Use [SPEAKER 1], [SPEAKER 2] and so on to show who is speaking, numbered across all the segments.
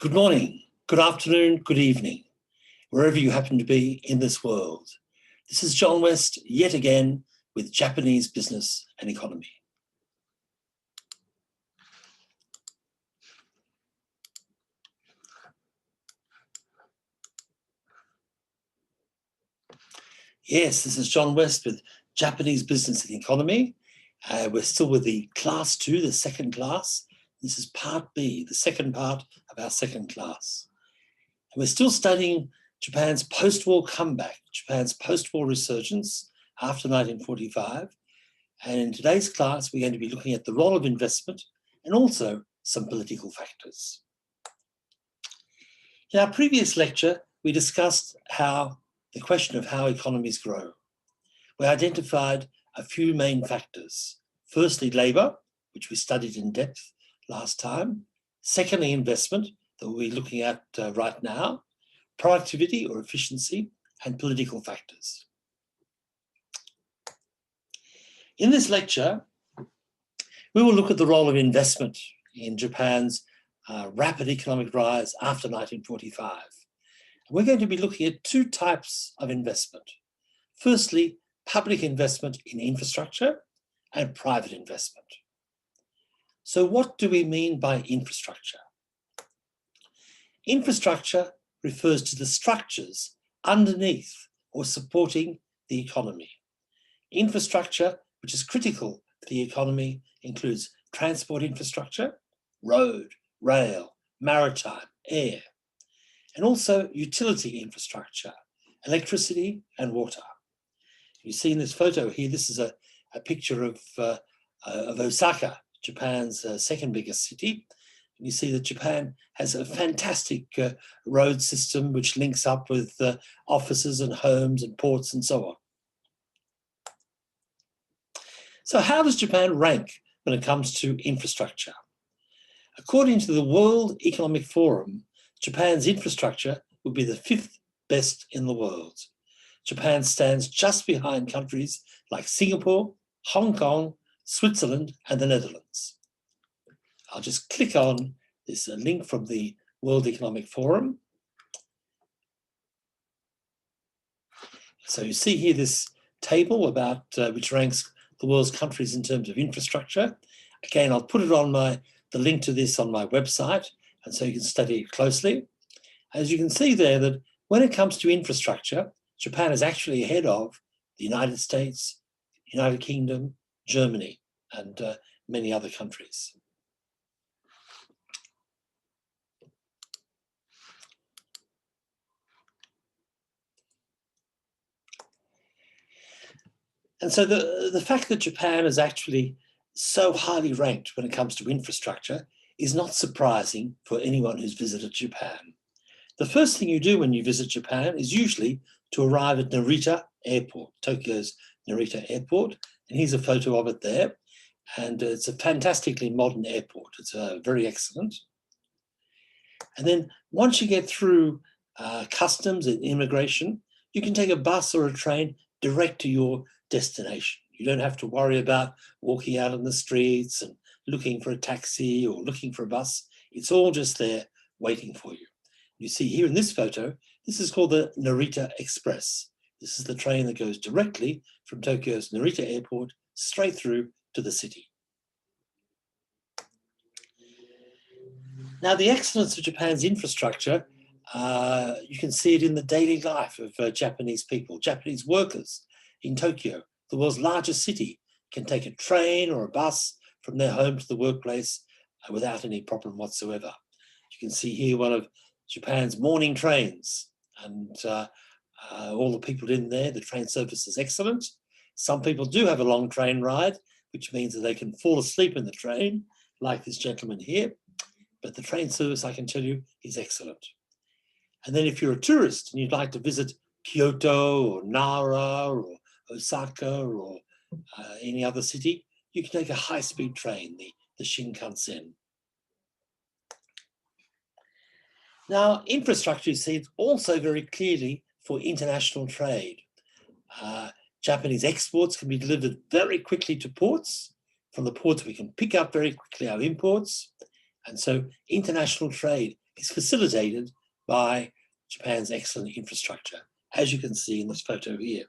[SPEAKER 1] Good morning, good afternoon, good evening, wherever you happen to be in this world. This is John West yet again with Japanese business and economy. Yes, this is John West with Japanese business and economy. We're still with the class 2, the second class. This is part B, the second part of our second class. And we're still studying Japan's post-war comeback, Japan's post-war resurgence after 1945. And in today's class, we're going to be looking at the role of investment and also some political factors. In our previous lecture, we discussed the question of how economies grow. We identified a few main factors. Firstly, labour, which we studied in depth last time. Secondly, investment, that we'll be looking at right now. Productivity or efficiency, and political factors. In this lecture, we will look at the role of investment in Japan's rapid economic rise after 1945. We're going to be looking at two types of investment. Firstly, public investment in infrastructure and private investment. So what do we mean by infrastructure? Infrastructure refers to the structures underneath or supporting the economy. Infrastructure, which is critical for the economy, includes transport infrastructure, road, rail, maritime, air, and also utility infrastructure, electricity and water. You see in this photo here, this is a picture of Osaka, Japan's second biggest city. You see that Japan has a fantastic road system which links up with offices and homes and ports and so on. So how does Japan rank when it comes to infrastructure? According to the World Economic Forum, Japan's infrastructure would be the 5th best in the world. Japan stands just behind countries like Singapore, Hong Kong, Switzerland, and the Netherlands. I'll just click on this link from the World Economic Forum. So you see here this table about which ranks the world's countries in terms of infrastructure. Again, I'll put it on the link to this on my website, and so you can study it closely. As you can see there, that when it comes to infrastructure, Japan is actually ahead of the United States, United Kingdom, Germany, and many other countries. And so the fact that Japan is actually so highly ranked when it comes to infrastructure is not surprising for anyone who's visited Japan. The first thing you do when you visit Japan is usually to arrive at Narita Airport, Tokyo's Narita Airport. And here's a photo of it there. And it's a fantastically modern airport. It's very excellent. And then once you get through customs and immigration, you can take a bus or a train direct to your destination. You don't have to worry about walking out on the streets and looking for a taxi or looking for a bus. It's all just there waiting for you. You see here in this photo, this is called the Narita Express. This is the train that goes directly from Tokyo's Narita Airport straight through to the city. Now, the excellence of Japan's infrastructure, you can see it in the daily life of Japanese people. Japanese workers in Tokyo, the world's largest city, can take a train or a bus from their home to the workplace without any problem whatsoever. You can see here one of Japan's morning trains, and all the people in there, the train service is excellent. Some people do have a long train ride, which means that they can fall asleep in the train, like this gentleman here. But the train service, I can tell you, is excellent. And then if you're a tourist and you'd like to visit Kyoto or Nara or Osaka or any other city, you can take a high-speed train, the Shinkansen. Now, infrastructure, you see, also very clearly for international trade. Japanese exports can be delivered very quickly to ports. From the ports, we can pick up very quickly our imports. And so international trade is facilitated by Japan's excellent infrastructure, as you can see in this photo here.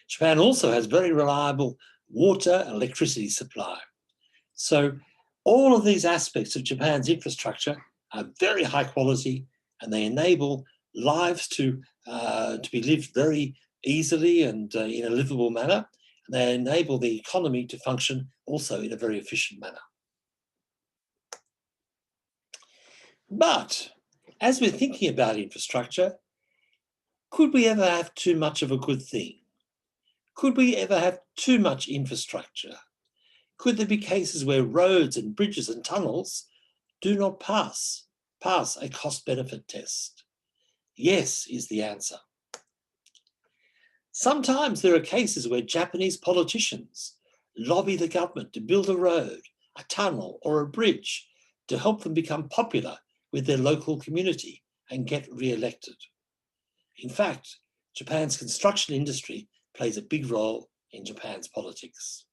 [SPEAKER 1] Japan also has very reliable water and electricity supply. So all of these aspects of Japan's infrastructure are very high quality, and they enable lives to be lived very easily and in a livable manner. And they enable the economy to function also in a very efficient manner. But as we're thinking about infrastructure, could we ever have too much of a good thing? Could we ever have too much infrastructure? Could there be cases where roads and bridges and tunnels do not pass a cost-benefit test? Yes is the answer. Sometimes there are cases where Japanese politicians lobby the government to build a road, a tunnel, or a bridge to help them become popular with their local community and get re-elected. In fact, Japan's construction industry plays a big role in Japan's politics.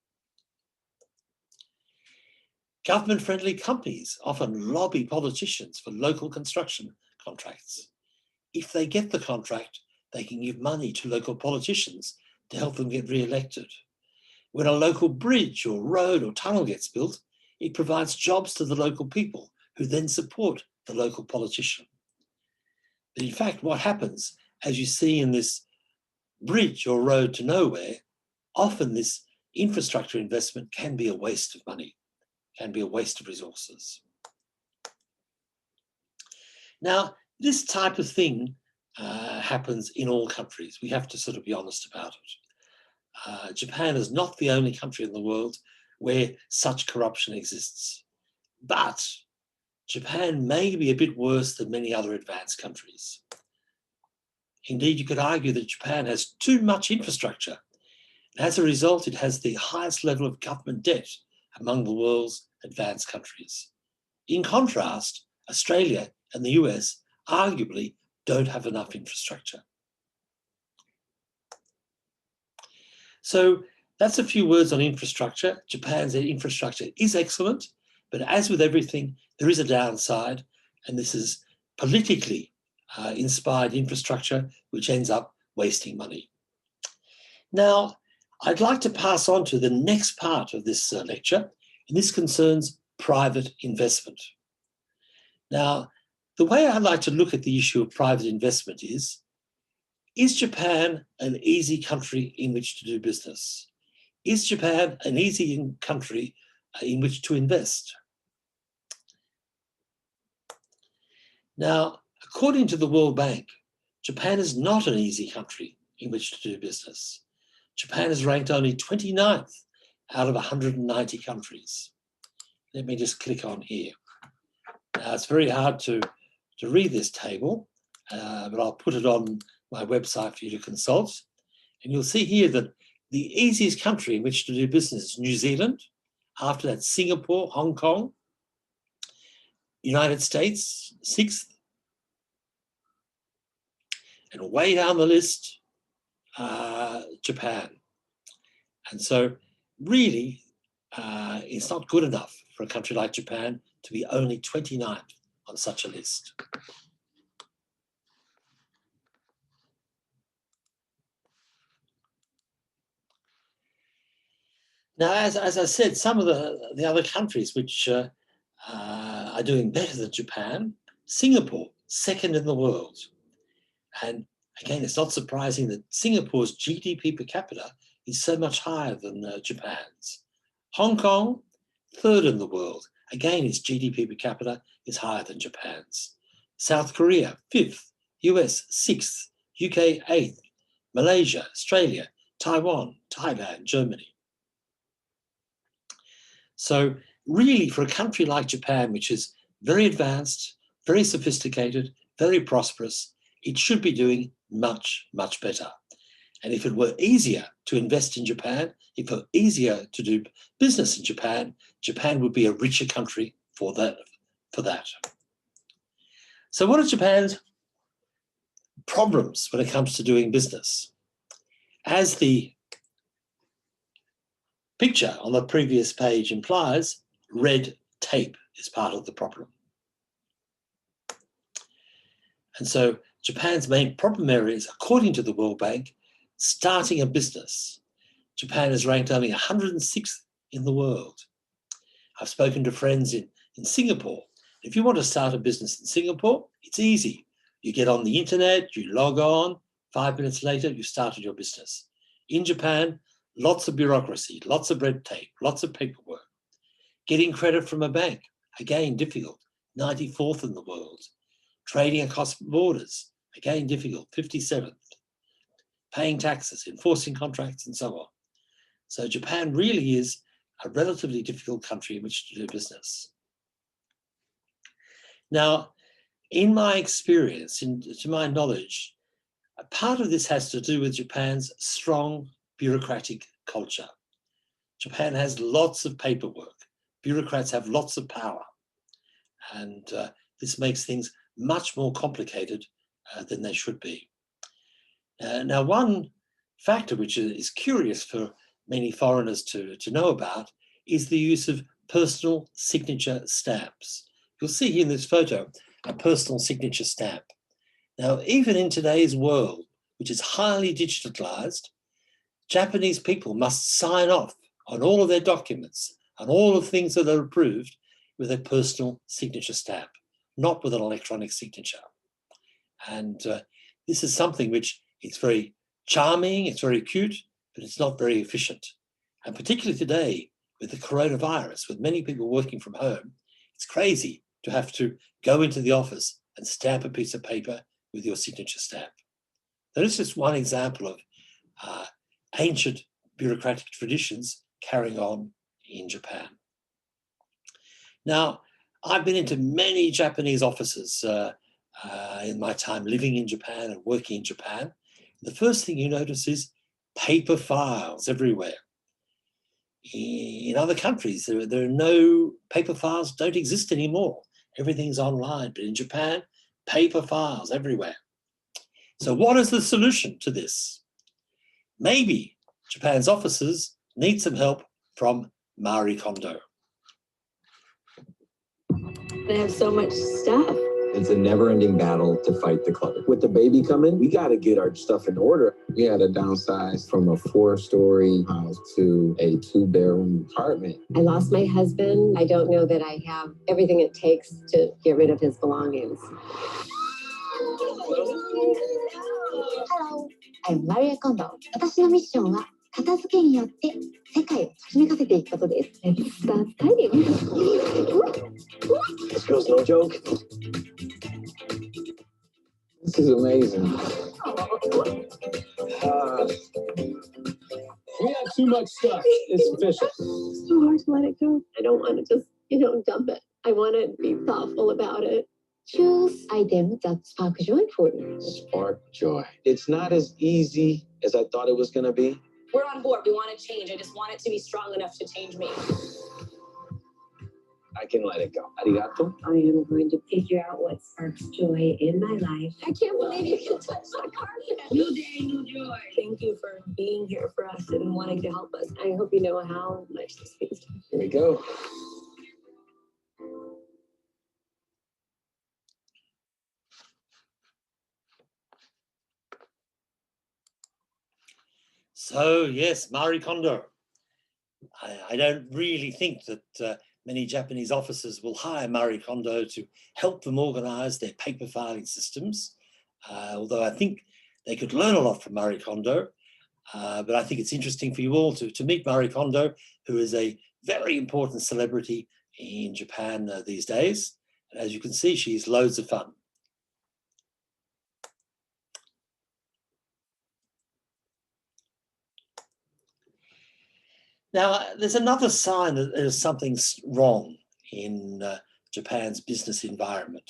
[SPEAKER 1] Government-friendly companies often lobby politicians for local construction contracts. If they get the contract, they can give money to local politicians to help them get re-elected. When a local bridge or road or tunnel gets built, it provides jobs to the local people who then support the local politician. But in fact, what happens, as you see in this bridge or road to nowhere, often this infrastructure investment can be a waste of money, can be a waste of resources. Now, this type of thing happens in all countries. We have to sort of be honest about it. Japan is not the only country in the world where such corruption exists. But Japan may be a bit worse than many other advanced countries. Indeed, you could argue that Japan has too much infrastructure. As a result, it has the highest level of government debt among the world's advanced countries. In contrast, Australia and the US arguably don't have enough infrastructure. So that's a few words on infrastructure. Japan's infrastructure is excellent, but as with everything, there is a downside, and this is politically inspired infrastructure, which ends up wasting money. Now, I'd like to pass on to the next part of this lecture, and this concerns private investment. Now, the way I like to look at the issue of private investment is Japan an easy country in which to do business? Is Japan an easy country in which to invest? Now, according to the World Bank, Japan is not an easy country in which to do business. Japan is ranked only 29th out of 190 countries. Let me just click on here. Now, it's very hard to read this table, but I'll put it on my website for you to consult. And you'll see here that the easiest country in which to do business is New Zealand. After that, Singapore, Hong Kong, United States, 6th. And way down the list, Japan. And so really, it's not good enough for a country like Japan to be only 29th on such a list. Now, as I said, some of the other countries which are doing better than Japan, Singapore, 2nd in the world. And again, it's not surprising that Singapore's GDP per capita is so much higher than Japan's. Hong Kong, 3rd in the world. Again, its GDP per capita is higher than Japan's. South Korea, 5th. US, 6th. UK, 8th. Malaysia, Australia, Taiwan, Thailand, Germany. So really, for a country like Japan, which is very advanced, very sophisticated, very prosperous, it should be doing much, much better. And if it were easier to invest in Japan, if it were easier to do business in Japan, Japan would be a richer country for that. So what are Japan's problems when it comes to doing business? As the picture on the previous page implies, red tape is part of the problem. And so Japan's main problem area is, according to the World Bank, starting a business. Japan is ranked only 106th in the world. I've spoken to friends in Singapore. If you want to start a business in Singapore, it's easy. You get on the internet, you log on, 5 minutes later, you started your business. In Japan, lots of bureaucracy, lots of red tape, lots of paperwork. Getting credit from a bank, again, difficult, 94th in the world. Trading across borders, again, difficult, 57th. Paying taxes, enforcing contracts, and so on. So Japan really is a relatively difficult country in which to do business. Now, in my experience, to my knowledge, a part of this has to do with Japan's strong bureaucratic culture. Japan has lots of paperwork. Bureaucrats have lots of power. And this makes things much more complicated than they should be. Now, one factor which is curious for many foreigners to know about is the use of personal signature stamps. You'll see here in this photo a personal signature stamp. Now, even in today's world, which is highly digitalized, Japanese people must sign off on all of their documents and all of the things that are approved with a personal signature stamp, not with an electronic signature. And this is something which it's very charming, it's very cute, but it's not very efficient. And particularly today, with the coronavirus, with many people working from home, it's crazy to have to go into the office and stamp a piece of paper with your signature stamp. That is just one example of ancient bureaucratic traditions carrying on in Japan. Now, I've been into many Japanese offices in my time living in Japan and working in Japan. The first thing you notice is paper files everywhere. In other countries, there are no paper files, don't exist anymore. Everything's online, but in Japan, paper files everywhere. So what is the solution to this? Maybe Japan's offices need some help from Marie Kondo.
[SPEAKER 2] They have so much stuff.
[SPEAKER 3] It's a never-ending battle to fight the clutter. With the baby coming, we got to get our stuff in order. We had to downsize from a 4-story house to a 2-bedroom apartment.
[SPEAKER 2] I lost my husband. I don't know that I have everything it takes to get rid of his belongings. Hello, I'm Maria Kondo. 私のミッションは片付けによって世界をときめかせていくことです。It's that time.
[SPEAKER 3] This girl's no joke. This is amazing. We have too much stuff. It's official.
[SPEAKER 2] It's so hard to let it go. I don't want to just, dump it. I want to be thoughtful about it. Choose items that spark joy for you.
[SPEAKER 3] Spark joy. It's not as easy as I thought it was going to be.
[SPEAKER 4] We're on board. We want to change. I just want it to be strong enough to change me.
[SPEAKER 3] I can let it go. Arigato.
[SPEAKER 2] I am going to figure out what sparks joy in my life.
[SPEAKER 4] I can't believe you can touch the carpet. New day, new joy. Thank you for being here for us and wanting to help us.
[SPEAKER 2] I hope you know how much this means to me.
[SPEAKER 3] Here we go.
[SPEAKER 1] So yes, Marie Kondo. I don't really think that many Japanese offices will hire Marie Kondo to help them organize their paper filing systems, although I think they could learn a lot from Marie Kondo. But I think it's interesting for you all to meet Marie Kondo, who is a very important celebrity in Japan these days. And as you can see, she's loads of fun. Now, there's another sign that there's something wrong in Japan's business environment.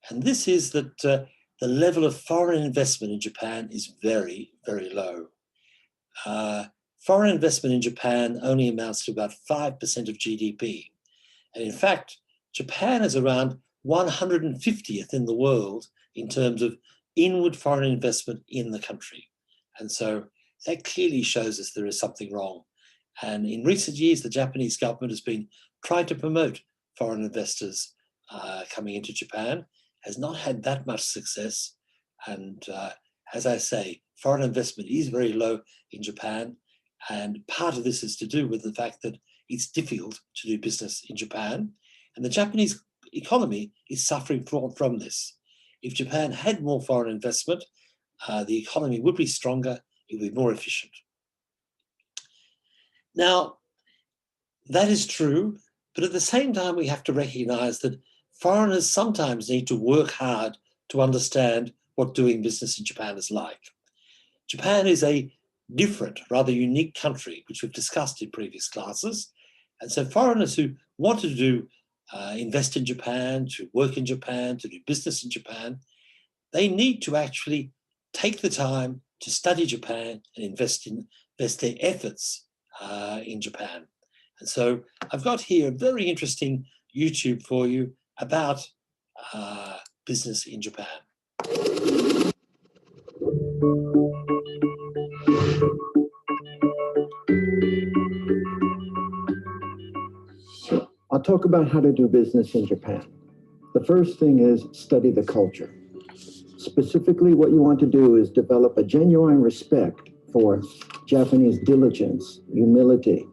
[SPEAKER 1] And this is that the level of foreign investment in Japan is very, very low. Foreign investment in Japan only amounts to about 5% of GDP. And in fact, Japan is around 150th in the world in terms of inward foreign investment in the country. And so that clearly shows us there is something wrong. And in recent years, the Japanese government has been trying to promote foreign investors coming into Japan. has not had that much success. And as I say, foreign investment is very low in Japan. And part of this is to do with the fact that it's difficult to do business in Japan. And the Japanese economy is suffering from this. If Japan had more foreign investment, the economy would be stronger, it would be more efficient. Now, that is true, but at the same time, we have to recognize that foreigners sometimes need to work hard to understand what doing business in Japan is like. Japan is a different, rather unique country, which we've discussed in previous classes. And so foreigners who want to do invest in Japan, to work in Japan, to do business in Japan, they need to actually take the time to study Japan and invest their efforts in Japan. And so I've got here a very interesting YouTube for you about business in Japan.
[SPEAKER 5] I'll talk about how to do business in Japan. The first thing is study the culture. Specifically, what you want to do is develop a genuine respect for Japanese diligence, humility,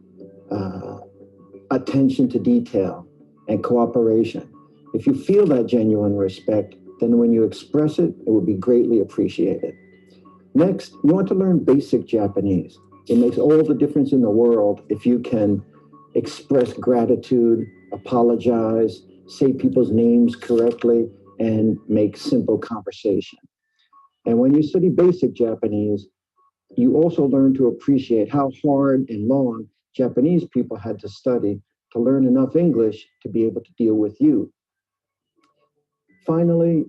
[SPEAKER 5] attention to detail, and cooperation. If you feel that genuine respect, then when you express it, it will be greatly appreciated. Next, you want to learn basic Japanese. It makes all the difference in the world if you can express gratitude, apologize, say people's names correctly, and make simple conversation. And when you study basic Japanese, you also learn to appreciate how hard and long Japanese people had to study to learn enough English to be able to deal with you. Finally,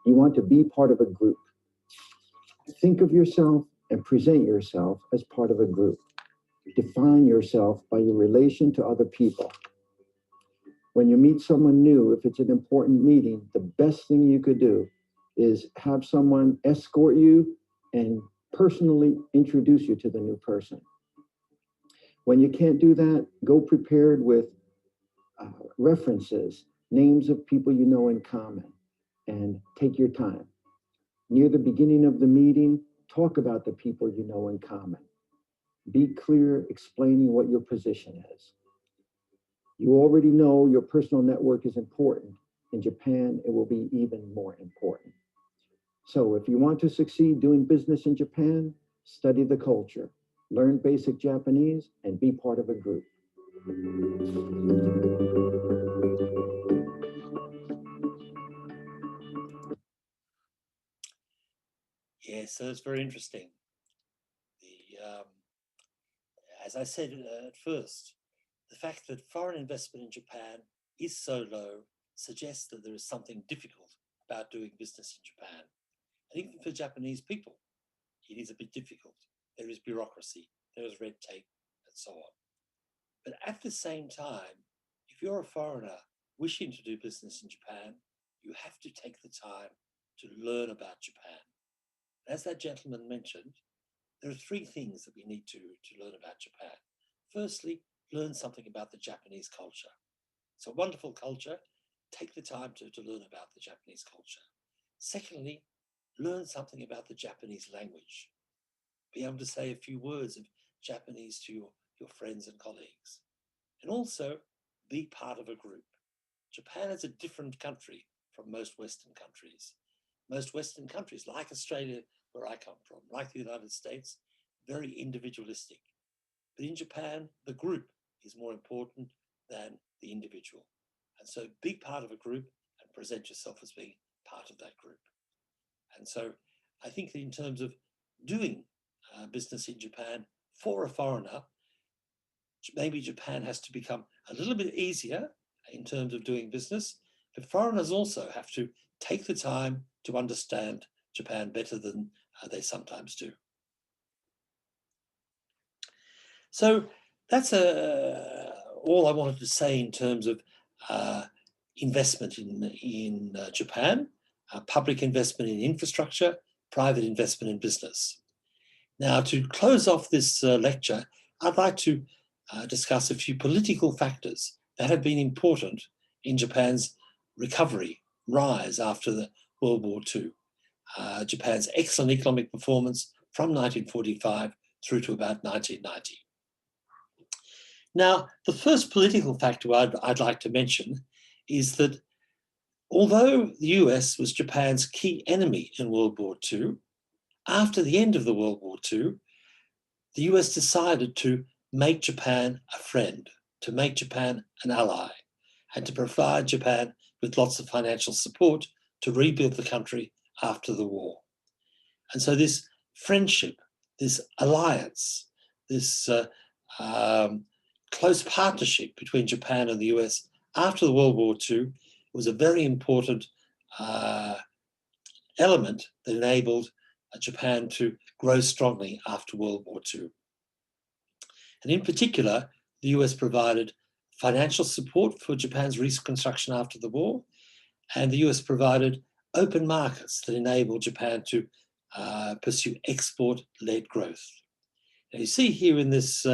[SPEAKER 5] you want to be part of a group. Think of yourself and present yourself as part of a group. Define yourself by your relation to other people. When you meet someone new, if it's an important meeting, the best thing you could do is have someone escort you and personally introduce you to the new person. When you can't do that, go prepared with references, names of people you know in common, and take your time. Near the beginning of the meeting, talk about the people you know in common. Be clear, explaining what your position is. You already know your personal network is important. In Japan, it will be even more important. So if you want to succeed doing business in Japan, study the culture, learn basic Japanese, and be part of a group.
[SPEAKER 1] Yes, so it's very interesting. As I said at first, the fact that foreign investment in Japan is so low suggests that there is something difficult about doing business in Japan. And even for Japanese people, it is a bit difficult. There is bureaucracy, there is red tape, and so on. But at the same time, if you're a foreigner wishing to do business in Japan, you have to take the time to learn about Japan. As that gentleman mentioned, there are three things that we need to learn about Japan. Firstly, learn something about the Japanese culture. It's a wonderful culture. Take the time to learn about the Japanese culture. Secondly, learn something about the Japanese language. Be able to say a few words of Japanese to your friends and colleagues. And also, be part of a group. Japan is a different country from most Western countries. Most Western countries, like Australia, where I come from, like the United States, very individualistic. But in Japan, the group is more important than the individual. And so be part of a group and present yourself as being part of that group. And so I think that in terms of doing business in Japan for a foreigner, maybe Japan has to become a little bit easier in terms of doing business, but foreigners also have to take the time to understand Japan better than they sometimes do. So that's all I wanted to say in terms of investment in Japan, public investment in infrastructure, private investment in business. Now, to close off this lecture, I'd like to discuss a few political factors that have been important in Japan's recovery rise after the World War II. Japan's excellent economic performance from 1945 through to about 1990. Now, the first political factor I'd like to mention is that although the US was Japan's key enemy in World War II, after the end of the World War II, the US decided to make Japan a friend, to make Japan an ally, and to provide Japan with lots of financial support to rebuild the country after the war. And so this friendship, this alliance, this close partnership between Japan and the US after the World War II was a very important element that enabled Japan to grow strongly after World War II. And in particular, the US provided financial support for Japan's reconstruction after the war, and the US provided open markets that enabled Japan to pursue export-led growth. Now you see here in this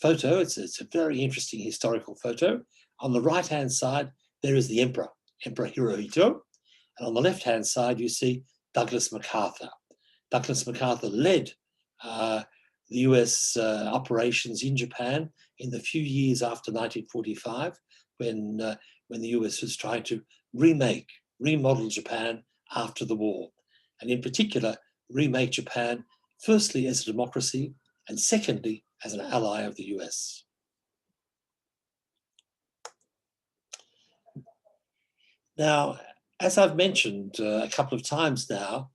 [SPEAKER 1] photo, it's a very interesting historical photo. On the right-hand side, there is the Emperor Hirohito, and on the left-hand side, you see Douglas MacArthur. Douglas MacArthur led the US operations in Japan in the few years after 1945, when the US was trying to remodel Japan after the war, and in particular, remake Japan firstly as a democracy and secondly as an ally of the US. Now, as I've mentioned a couple of times now,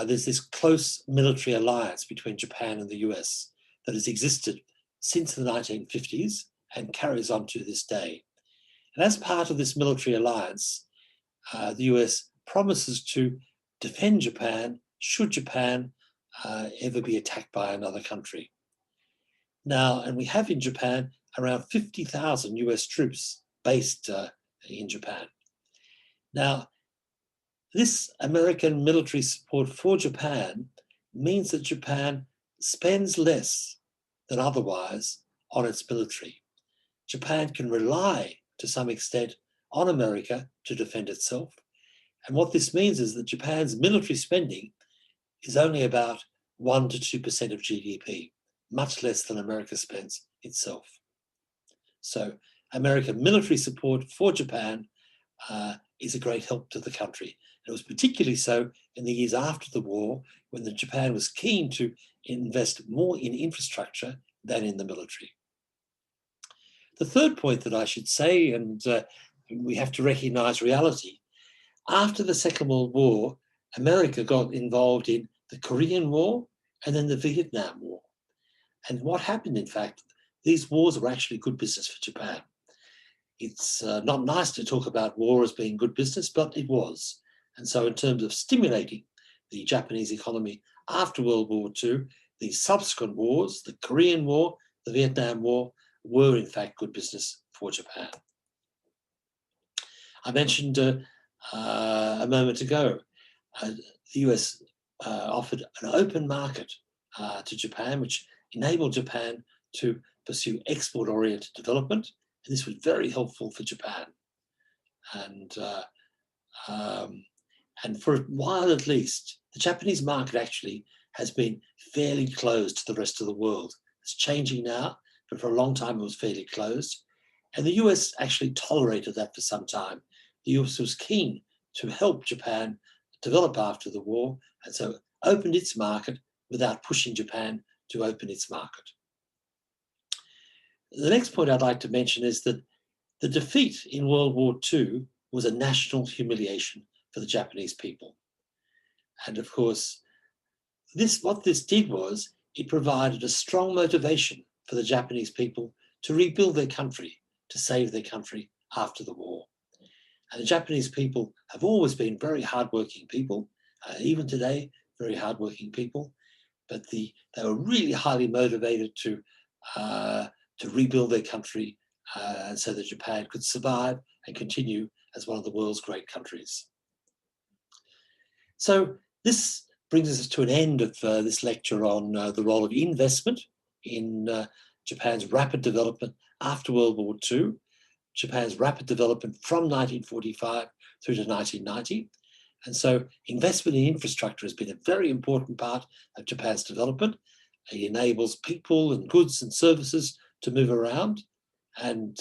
[SPEAKER 1] there's this close military alliance between Japan and the US that has existed since the 1950s and carries on to this day. And as part of this military alliance, the US promises to defend Japan should Japan ever be attacked by another country. Now, and we have in Japan around 50,000 US troops based in Japan. Now, this American military support for Japan means that Japan spends less than otherwise on its military. Japan can rely to some extent on America to defend itself. And what this means is that Japan's military spending is only about 1 to 2% of GDP, much less than America spends itself. So American military support for Japan is a great help to the country. It was particularly so in the years after the war, when Japan was keen to invest more in infrastructure than in the military. The third point that I should say, and we have to recognize reality, after the Second World War, America got involved in the Korean War and then the Vietnam War. And what happened, in fact, these wars were actually good business for Japan. It's not nice to talk about war as being good business, but it was. And so in terms of stimulating the Japanese economy after World War II, the subsequent wars, the Korean War, the Vietnam War, were in fact good business for Japan. I mentioned a moment ago, the US offered an open market to Japan, which enabled Japan to pursue export-oriented development. And this was very helpful for Japan. And for a while at least, the Japanese market actually has been fairly closed to the rest of the world. It's changing now, but for a long time it was fairly closed. And the US actually tolerated that for some time. The US was keen to help Japan develop after the war, and so opened its market without pushing Japan to open its market. The next point I'd like to mention is that the defeat in World War II was a national humiliation for the Japanese people. And of course, what this did was it provided a strong motivation for the Japanese people to rebuild their country, to save their country after the war. And the Japanese people have always been very hardworking people, even today, very hardworking people, but they were really highly motivated to rebuild their country so that Japan could survive and continue as one of the world's great countries. So this brings us to an end of this lecture on the role of investment in Japan's rapid development after World War II, Japan's rapid development from 1945 through to 1990. And so investment in infrastructure has been a very important part of Japan's development. It enables people and goods and services to move around. And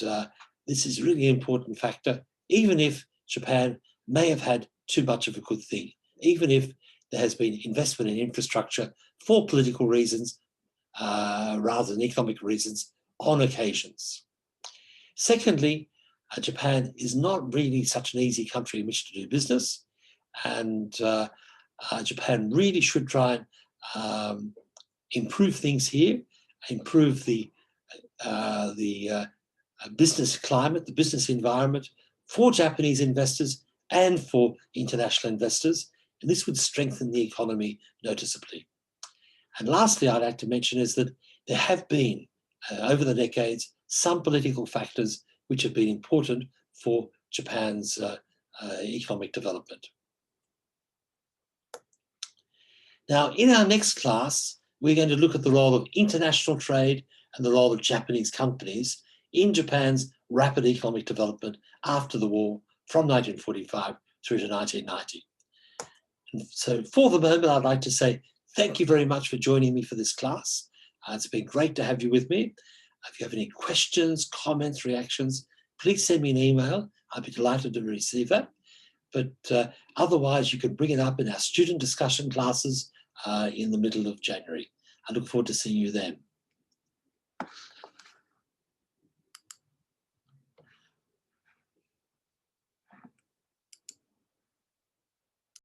[SPEAKER 1] this is really an important factor, even if Japan may have had too much of a good thing, even if there has been investment in infrastructure for political reasons rather than economic reasons on occasions. Secondly, Japan is not really such an easy country in which to do business, and Japan really should try and improve things here, improve the business climate, the business environment for Japanese investors and for international investors, and this would strengthen the economy noticeably. And lastly, I'd like to mention is that there have been, over the decades, some political factors which have been important for Japan's economic development. Now, in our next class, we're going to look at the role of international trade and the role of Japanese companies in Japan's rapid economic development after the war from 1945 through to 1990. And so for the moment, I'd like to say thank you very much for joining me for this class. It's been great to have you with me. If you have any questions, comments, reactions, please send me an email. I'd be delighted to receive that. But otherwise, you can bring it up in our student discussion classes in the middle of January. I look forward to seeing you then.